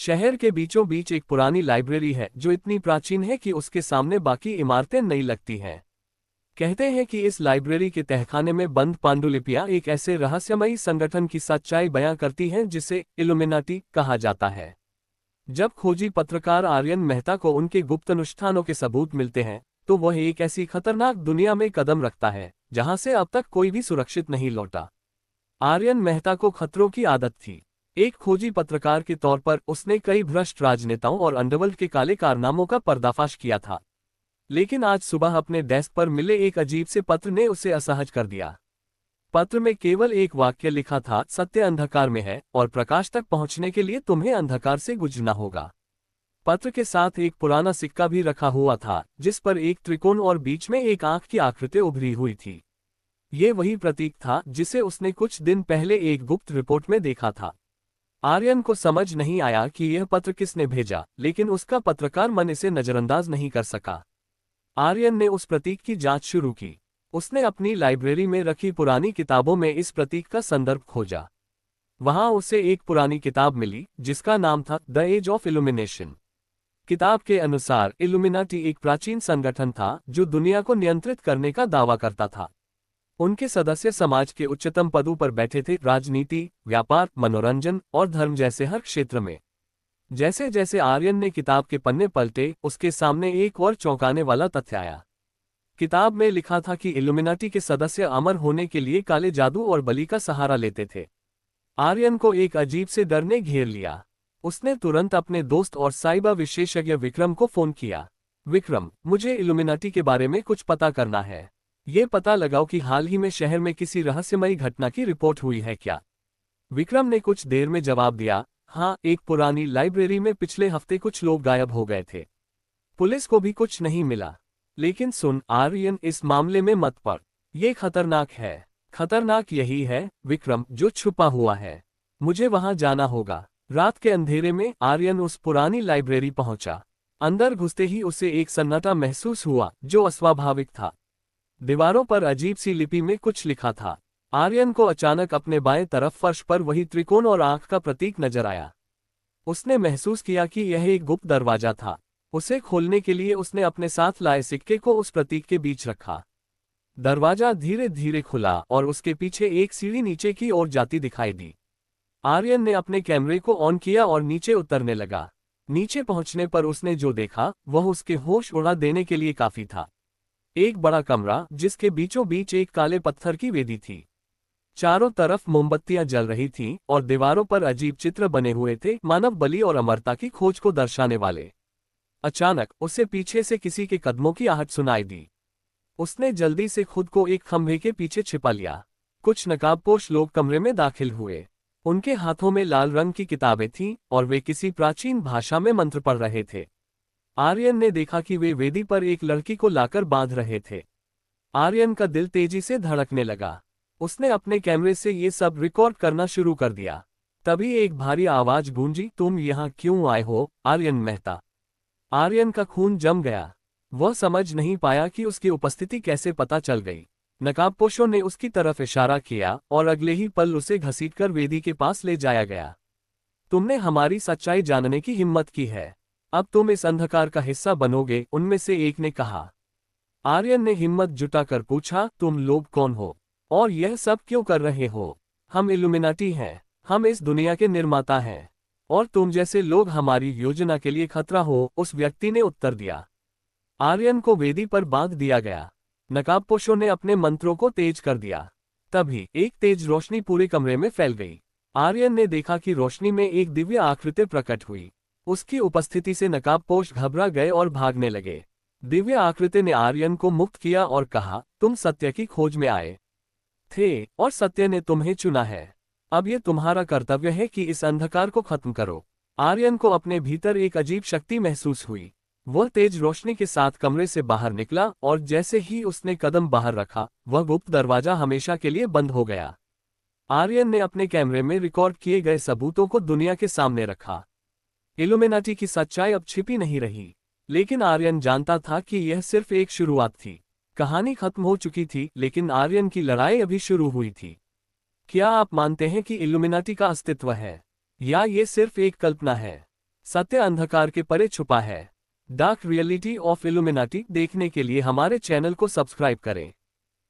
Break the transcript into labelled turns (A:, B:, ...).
A: शहर के बीचों बीच एक पुरानी लाइब्रेरी है जो इतनी प्राचीन है कि उसके सामने बाकी इमारतें नई लगती हैं। कहते हैं कि इस लाइब्रेरी के तहखाने में बंद पांडुलिपियां एक ऐसे रहस्यमयी संगठन की सच्चाई बयां करती हैं जिसे इल्यूमिनाटी कहा जाता है। जब खोजी पत्रकार आर्यन मेहता को उनके गुप्त अनुष्ठानों के सबूत मिलते हैं, तो वह एक ऐसी खतरनाक दुनिया में कदम रखता है जहां से अब तक कोई भी सुरक्षित नहीं लौटा। आर्यन मेहता को खतरों की आदत थी। एक खोजी पत्रकार के तौर पर उसने कई भ्रष्ट राजनेताओं और अंडरवर्ल्ड के काले कारनामों का पर्दाफाश किया था। लेकिन आज सुबह अपने डेस्क पर मिले एक अजीब से पत्र ने उसे असहज कर दिया। पत्र में केवल एक वाक्य लिखा था, सत्य अंधकार में है और प्रकाश तक पहुंचने के लिए तुम्हें अंधकार से गुजरना होगा। पत्र के साथ एक पुराना सिक्का भी रखा हुआ था जिस पर एक त्रिकोण और बीच में एक आंख की आकृति उभरी हुई थी। ये वही प्रतीक था जिसे उसने कुछ दिन पहले एक गुप्त रिपोर्ट में देखा था। आर्यन को समझ नहीं आया कि यह पत्र किसने भेजा, लेकिन उसका पत्रकार मन इसे नजरअंदाज नहीं कर सका। आर्यन ने उस प्रतीक की जांच शुरू की। उसने अपनी लाइब्रेरी में रखी पुरानी किताबों में इस प्रतीक का संदर्भ खोजा। वहां उसे एक पुरानी किताब मिली जिसका नाम था द एज ऑफ इल्यूमिनेशन। किताब के अनुसार इल्यूमिनाटी एक प्राचीन संगठन था जो दुनिया को नियंत्रित करने का दावा करता था। उनके सदस्य समाज के उच्चतम पदों पर बैठे थे, राजनीति, व्यापार, मनोरंजन और धर्म जैसे हर क्षेत्र में। जैसे जैसे आर्यन ने किताब के पन्ने पलटे, उसके सामने एक और चौंकाने वाला तथ्य आया। किताब में लिखा था कि इल्यूमिनाटी के सदस्य अमर होने के लिए काले जादू और बलि का सहारा लेते थे। आर्यन को एक अजीब से डर ने घेर लिया। उसने तुरंत अपने दोस्त और साइबर विशेषज्ञ विक्रम को फोन किया। विक्रम, मुझे इल्यूमिनाटी के बारे में कुछ पता करना है। ये पता लगाओ कि हाल ही में शहर में किसी रहस्यमयी घटना की रिपोर्ट हुई है क्या। विक्रम ने कुछ देर में जवाब दिया, हाँ, एक पुरानी लाइब्रेरी में पिछले हफ्ते कुछ लोग गायब हो गए थे। पुलिस को भी कुछ नहीं मिला। लेकिन सुन आर्यन, इस मामले में मत पड़। ये खतरनाक है। खतरनाक यही है विक्रम जो छुपा हुआ है। मुझे वहां जाना होगा। रात के अंधेरे में आर्यन उस पुरानी लाइब्रेरी पहुंचा। अंदर घुसते ही उसे एक सन्नाटा महसूस हुआ जो अस्वाभाविक था। दीवारों पर अजीब सी लिपि में कुछ लिखा था। आर्यन को अचानक अपने बाएं तरफ फर्श पर वही त्रिकोण और आंख का प्रतीक नजर आया। उसने महसूस किया कि यह एक गुप्त दरवाजा था। उसे खोलने के लिए उसने अपने साथ लाए सिक्के को उस प्रतीक के बीच रखा। दरवाजा धीरे धीरे खुला और उसके पीछे एक सीढ़ी नीचे की ओर जाती दिखाई दी। आर्यन ने अपने कैमरे को ऑन किया और नीचे उतरने लगा। नीचे पहुंचने पर उसने जो देखा वह उसके होश उड़ा देने के लिए काफी था। एक बड़ा कमरा जिसके बीचों बीच एक काले पत्थर की वेदी थी। चारों तरफ मोमबत्तियां जल रही थीं और दीवारों पर अजीब चित्र बने हुए थे, मानव बलि और अमरता की खोज को दर्शाने वाले। अचानक उसे पीछे से किसी के कदमों की आहट सुनाई दी। उसने जल्दी से खुद को एक खंभे के पीछे छिपा लिया। कुछ नकाबपोश लोग कमरे में दाखिल हुए। उनके हाथों में लाल रंग की किताबें थीं और वे किसी प्राचीन भाषा में मंत्र पढ़ रहे थे। आर्यन ने देखा कि वे वेदी पर एक लड़की को लाकर बांध रहे थे। आर्यन का दिल तेजी से धड़कने लगा। उसने अपने कैमरे से ये सब रिकॉर्ड करना शुरू कर दिया। तभी एक भारी आवाज गूंजी, तुम यहाँ क्यों आए हो, आर्यन मेहता। आर्यन का खून जम गया। वह समझ नहीं पाया कि उसकी उपस्थिति कैसे पता चल गई। नकाबपोशों ने उसकी तरफ इशारा किया और अगले ही पल उसे घसीटकर वेदी के पास ले जाया गया। तुमने हमारी सच्चाई जानने की हिम्मत की है। अब तुम इस अंधकार का हिस्सा बनोगे, उनमें से एक ने कहा। आर्यन ने हिम्मत जुटाकर पूछा, तुम लोग कौन हो और यह सब क्यों कर रहे हो। हम इल्यूमिनाटी हैं। हम इस दुनिया के निर्माता हैं और तुम जैसे लोग हमारी योजना के लिए खतरा हो, उस व्यक्ति ने उत्तर दिया। आर्यन को वेदी पर बांध दिया गया। नकाबपोशों ने अपने मंत्रों को तेज कर दिया। तभी एक तेज रोशनी पूरे कमरे में फैल गई। आर्यन ने देखा कि रोशनी में एक दिव्य आकृति प्रकट हुई। उसकी उपस्थिति से नकाबपोश घबरा गए और भागने लगे। दिव्य आकृति ने आर्यन को मुक्त किया और कहा, तुम सत्य की खोज में आए थे और सत्य ने तुम्हें चुना है। अब यह तुम्हारा कर्तव्य है कि इस अंधकार को खत्म करो। आर्यन को अपने भीतर एक अजीब शक्ति महसूस हुई। वह तेज रोशनी के साथ कमरे से बाहर निकला और जैसे ही उसने कदम बाहर रखा, वह गुप्त दरवाजा हमेशा के लिए बंद हो गया। आर्यन ने अपने कैमरे में रिकॉर्ड किए गए सबूतों को दुनिया के सामने रखा। इल्यूमिनाटी की सच्चाई अब छिपी नहीं रही। लेकिन आर्यन जानता था कि यह सिर्फ एक शुरुआत थी। कहानी खत्म हो चुकी थी, लेकिन आर्यन की लड़ाई अभी शुरू हुई थी। क्या आप मानते हैं कि इल्यूमिनाटी का अस्तित्व है या ये सिर्फ एक कल्पना है? सत्य अंधकार के परे छुपा है। डार्क रियलिटी ऑफ इल्यूमिनाटी देखने के लिए हमारे चैनल को सब्सक्राइब करें।